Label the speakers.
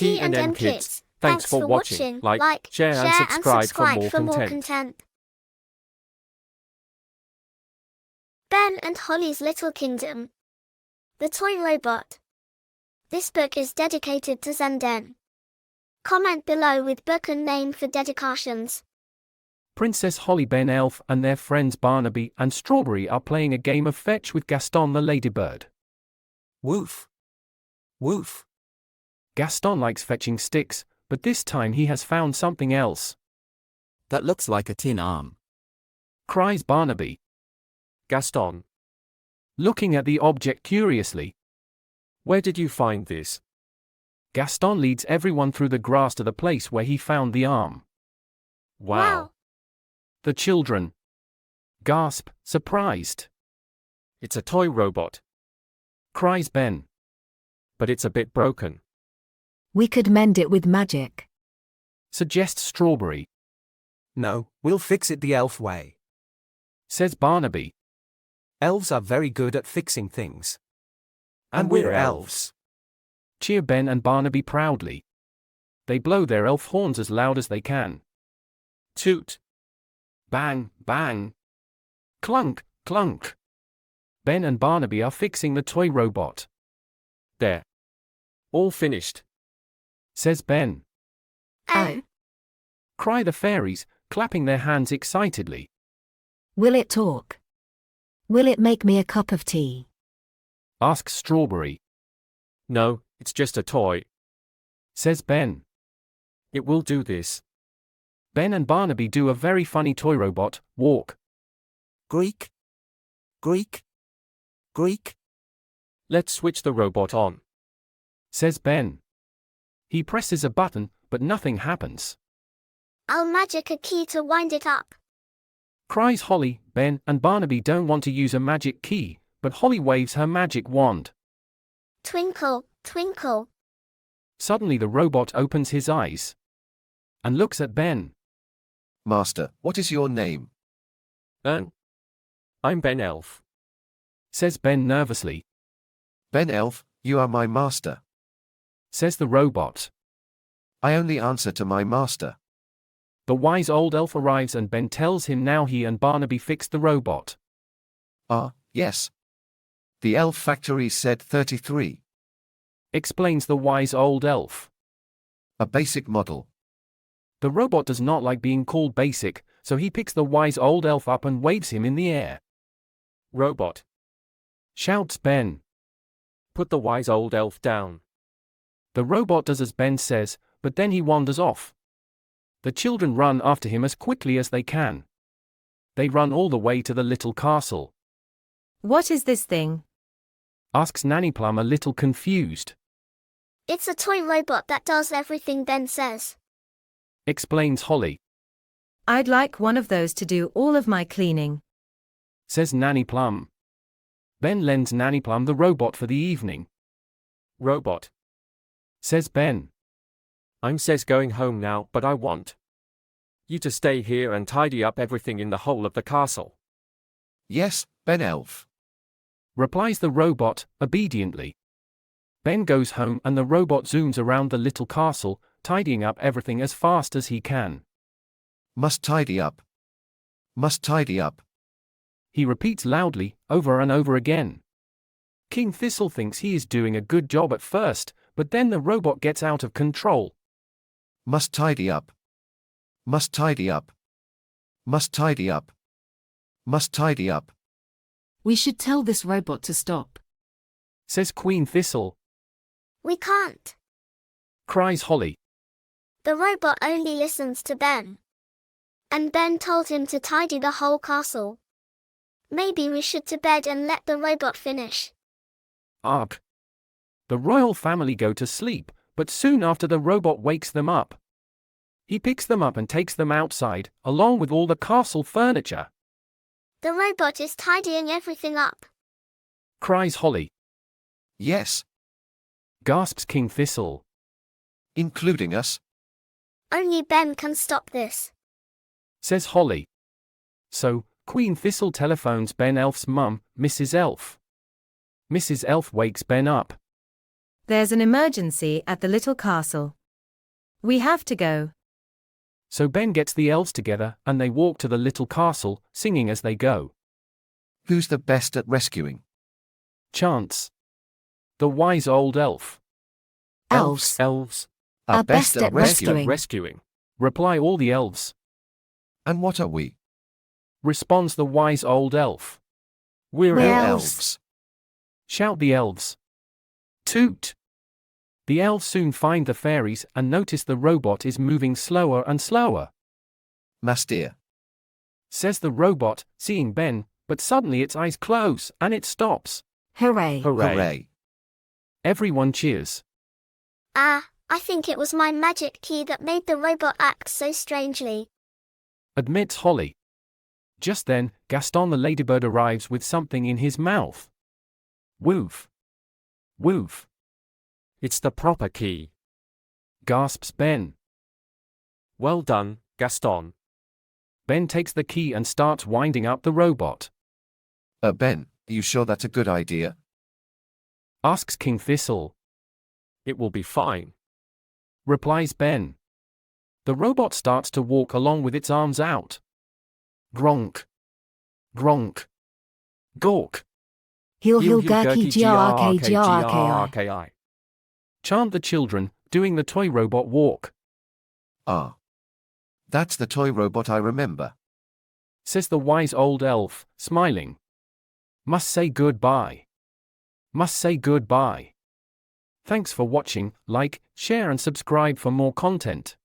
Speaker 1: T&M Kids. Thanks for watching. Like, share and subscribe for more content. Ben and Holly's Little Kingdom. The Toy Robot. This book is dedicated to Zenden. Comment below with book and name for dedications.
Speaker 2: Princess Holly, Ben Elf, and their friends Barnaby and Strawberry are playing a game of fetch with Gaston the ladybird.
Speaker 3: Woof! Woof!
Speaker 2: Gaston likes fetching sticks, but this time he has found something else.
Speaker 3: That looks like a tin arm,
Speaker 2: Cries Barnaby,
Speaker 1: Gaston,
Speaker 2: looking at the object curiously.
Speaker 1: where did you find this?
Speaker 2: Gaston leads everyone through the grass to the place where he found the arm.
Speaker 1: Wow.
Speaker 2: The children gasp, surprised.
Speaker 1: It's a toy robot,
Speaker 2: Cries Ben,
Speaker 1: but it's a bit broken.
Speaker 4: We could mend it with magic.
Speaker 2: suggests Strawberry.
Speaker 3: No, we'll fix it the elf way.
Speaker 2: Says Barnaby.
Speaker 3: Elves are very good at fixing things. And we're elves.
Speaker 2: Cheer Ben and Barnaby proudly. They blow their elf horns as loud as they can.
Speaker 1: Toot.
Speaker 2: Bang, bang. Clunk, clunk. Ben and Barnaby are fixing the toy robot.
Speaker 1: There. All finished.
Speaker 2: Says Ben.
Speaker 4: Oh.
Speaker 2: Cry the fairies, clapping their hands excitedly.
Speaker 4: Will it talk? Will it make me a cup of tea?
Speaker 2: Asks Strawberry.
Speaker 1: No, it's just a toy.
Speaker 2: Says Ben.
Speaker 1: It will do this.
Speaker 2: Ben and Barnaby do a very funny toy robot walk.
Speaker 3: Greek. Greek. Greek.
Speaker 1: Let's switch the robot on.
Speaker 2: Says Ben. He presses a button, but nothing happens.
Speaker 5: I'll magic a key to wind it up.
Speaker 2: Cries Holly. Ben and Barnaby don't want to use a magic key, but Holly waves her magic wand.
Speaker 5: Twinkle, twinkle.
Speaker 2: Suddenly the robot opens his eyes and looks at Ben.
Speaker 6: Master, what is your name?
Speaker 1: I'm Ben Elf.
Speaker 2: Says Ben nervously.
Speaker 6: Ben Elf, you are my master.
Speaker 2: Says the robot.
Speaker 6: I only answer to my master.
Speaker 2: The wise old elf arrives and Ben tells him now he and Barnaby fixed the robot.
Speaker 6: Ah, yes. The elf factory said 33.
Speaker 2: Explains the wise old elf.
Speaker 6: A basic model.
Speaker 2: The robot does not like being called basic, so he picks the wise old elf up and waves him in the air.
Speaker 1: Robot.
Speaker 2: Shouts Ben.
Speaker 1: Put the wise old elf down.
Speaker 2: The robot does as Ben says, but then he wanders off. The children run after him as quickly as they can. They run all the way to the little castle.
Speaker 4: What is this thing?
Speaker 2: Asks Nanny Plum a little confused.
Speaker 5: It's a toy robot that does everything Ben says.
Speaker 2: Explains Holly.
Speaker 4: I'd like one of those to do all of my cleaning.
Speaker 2: Says Nanny Plum. Ben lends Nanny Plum the robot for the evening.
Speaker 1: Robot.
Speaker 2: Says Ben.
Speaker 1: I'm says going home now, but I want you to stay here and tidy up everything in the whole of the castle.
Speaker 6: Yes, Ben Elf.
Speaker 2: Replies the robot, obediently. Ben goes home and the robot zooms around the little castle, tidying up everything as fast as he can.
Speaker 6: Must tidy up. Must tidy up.
Speaker 2: He repeats loudly, over and over again. King Thistle thinks he is doing a good job at first, but then the robot gets out of control.
Speaker 6: Must tidy up. Must tidy up. Must tidy up. Must tidy up.
Speaker 7: We should tell this robot to stop.
Speaker 2: Says Queen Thistle.
Speaker 5: We can't.
Speaker 2: Cries Holly.
Speaker 5: The robot only listens to Ben. And Ben told him to tidy the whole castle. Maybe we should to bed and let the robot finish.
Speaker 2: Arg. The royal family go to sleep, but soon after the robot wakes them up. He picks them up and takes them outside, along with all the castle furniture.
Speaker 5: The robot is tidying everything up.
Speaker 2: Cries Holly.
Speaker 6: Yes.
Speaker 2: Gasps King Thistle.
Speaker 6: Including us.
Speaker 5: Only Ben can stop this.
Speaker 2: Says Holly. So, Queen Thistle telephones Ben Elf's mum, Mrs. Elf. Mrs. Elf wakes Ben up.
Speaker 8: There's an emergency at the little castle. We have to go.
Speaker 2: So Ben gets the elves together and they walk to the little castle, singing as they go.
Speaker 6: Who's the best at rescuing?
Speaker 2: Chants. The wise old elf.
Speaker 4: Elves
Speaker 2: Elves.
Speaker 4: are best at rescuing.
Speaker 2: Rescuing. Reply all the elves.
Speaker 6: And what are we?
Speaker 2: Responds the wise old elf. We're
Speaker 4: We're
Speaker 2: elves.
Speaker 4: elves.
Speaker 2: Shout the elves. Toot. The elves soon find the fairies and notice the robot is moving slower and slower.
Speaker 6: Master.
Speaker 2: Says the robot, seeing Ben, but suddenly its eyes close and it stops.
Speaker 4: Hooray.
Speaker 6: Hooray.
Speaker 2: Everyone cheers.
Speaker 5: Ah, I think it was my magic key that made the robot act so strangely.
Speaker 2: Admits Holly. Just then, Gaston the ladybird arrives with something in his mouth. Woof. Woof.
Speaker 9: It's the proper key.
Speaker 2: Gasps Ben.
Speaker 9: Well done, Gaston.
Speaker 2: Ben takes the key and starts winding up the robot.
Speaker 6: Ben, you sure that's a good idea?
Speaker 2: Asks King Thistle.
Speaker 9: It will be fine.
Speaker 2: Replies Ben. The robot starts to walk along with its arms out. Gronk. Gronk. Gawk.
Speaker 4: Heel gurky grrki.
Speaker 2: Chant the children, doing the toy robot walk.
Speaker 6: Ah. That's the toy robot I remember.
Speaker 2: Says the wise old elf, smiling. Must say goodbye. Must say goodbye. Thanks for watching, like, share and subscribe for more content.